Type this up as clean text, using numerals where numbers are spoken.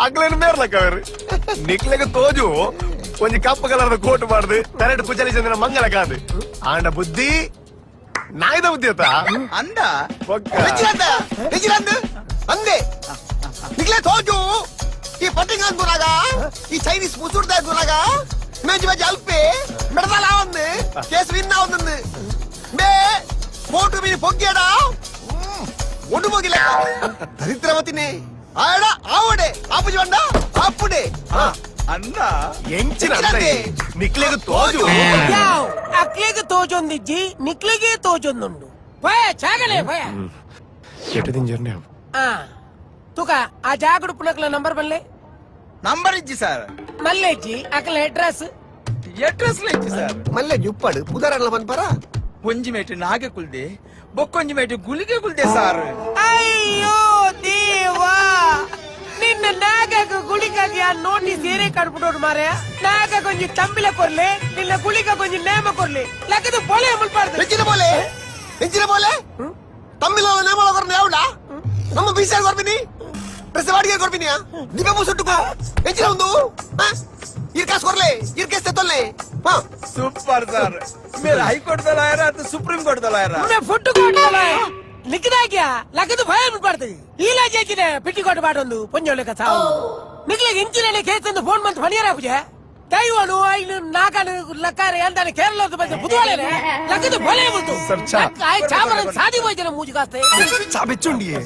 ಅಗ್ಲೇನು ಮೇರ್ಲಕ್ಕ ಅವರು ನಿಕ್ಲೆಗೆ ತೋಜು ಒಂಜಿ ಕಪ್ಪು ಕಲರ್ದ ಕೋಟ್ ಮಾಡ್ದು ತರಡು ಕುಚಲಿ ಚಂದಿನ ಮಂಗಲ ಕಾದು ಆಂಡ ಬುದ್ಧಿ ನಾಯ್ದ ಬುದ್ಧಿ ಅತ್ತ ಅಂದ ಅಂದೆ ನಿಕ್ಲೆ ತೋಜು ಈ ಪಟ್ಟಿಂಗ್ ಅಂದೂರಾಗ ಈ ಚೈನೀಸ್ ಮುಸುಡ್ದ ಅಂದೂರಾಗ ಮೇಜಿ ಮೇಜಿ ಅಲ್ಪೆ ಮೆಡದಾಲ ಒಂದು ಕೇಸ್ ವಿನ್ನ ಒಂದು ಬೇ ಕೋಟು ಮೀನಿ ಪೊಗ್ಗೇಡ ಒಡು ಹೋಗಿಲ್ಲ ದರಿದ್ರವತಿನಿ ಆಡ ಆವಡೆ ಆಪುಜಿ ಬಂಡ ಅಪ್ಪುಡೆ ಅಂದ ಎಂಚಿನ ನಿಕ್ಲೆಗೆ ತೋಜು అక్లేకి తోచొందిచ్చి నిక్లేకి తోచొందుండు పోయా చాగలే పోయా ఎటు దింజర్నే తుక ఆ జాగుడు పునకల నంబర్ బల్లే నంబర్ ఇచ్చి సార్ మళ్ళీ ఇచ్చి అక్కడ అడ్రస్ ಅಡ್ರೆಸ್ ಇಚ್ಚಿ ಸರ್ ಮಲ್ಲೆ ಜುಪ್ಪಡು ಪುದರಲ್ಲ ಬಂದ್ಪರ ಒಂಜಿ ಮೇಟು ನಾಗೆ ಕುಲ್ದೆ ಬೊಕ್ಕೊಂಜಿ ಮೇಟು ಗುಳಿಗೆ ಕುಲ್ದೆ ಸಾರ್ ಅಯ್ಯೋ ದೇವಾ ನಿನ್ನ ನಾಗಕ ಗುಳಿಗಾಗಿ ಆ ನೋಟಿ ಸೇರೆ ಕಡ್ಬಿಟ್ಟೋಡು ಮಾರೆ ನಾಗ ಕೊಂಚ ತಂಬಿಲ ಕೊರ್ಲೆ ನಿನ್ನ ಗುಳಿಗ ಕೊಂಚ ನೇಮ ಕೊರ್ಲೆ ಲಕ್ಕದು ಬೋಲೆ ಮುಲ್ಪಾರ್ದು ಹೆಂಚಿನ ಬೋಲೆ ತಮ್ಮಿಲ ನೇಮಲ ಕೊರ್ನೆ ಯಾವ್ಡ ನಮ್ಮ ಬೀಸಾರ್ ಕೊರ್ಬಿನಿ ಡ್ರೆಸ್ ಬಾಡಿಗೆ ಕೊರ್ಬಿನಿಯಾ ದಿಬ್ಬ ಮುಸುಟ್ಟುಕೋ ಹೆಂಚಿನ ಒಂದು ಇರ್ಕಾಸ್ ಕೊರ್ಲೆ ಇರ್ಕೇಸ್ ತೆತ್ತೊಲ್ಲೆ ಸೂಪರ್ ಸರ್ ಮೇರೆ ಹೈಕೋರ್ಟ್ ದ ಲಾಯರ್ ಅಥವಾ ಸುಪ್ರೀಂ ಕೋರ್ಟ್ ದ ಲಾಯರ್ मैं फुट्टू कोट वाला लिखदा क्या लगे भय पड़ती ఇలా చేకినే పిట్టి కొట్టు బాటొందు పొంజోలేక చావు నిక్లే ఇంచినే కేసు ಎಂದು ಫೋನ್ ಮಂತ್ ಫಣಿಯರ ಪೂಜೆ ದೈವನು ಐನು ನಾಕನು ಲಕ್ಕಾರೆ ಅಂತಾನೆ ಕೇರಳದ ಬಂದ ಬುಧವಾರನೆ ಲಗದು ಭಲೆ ಬಂತು ಸರ್ಚಾ ಆಯ್ ಚಾಮರ ಸಾದಿ ಹೋಯ್ತನ ಮೂಜಿ ಕಾಸ್ತೆ ಚಾ ಬೆಚ್ಚುಂಡಿಯೇ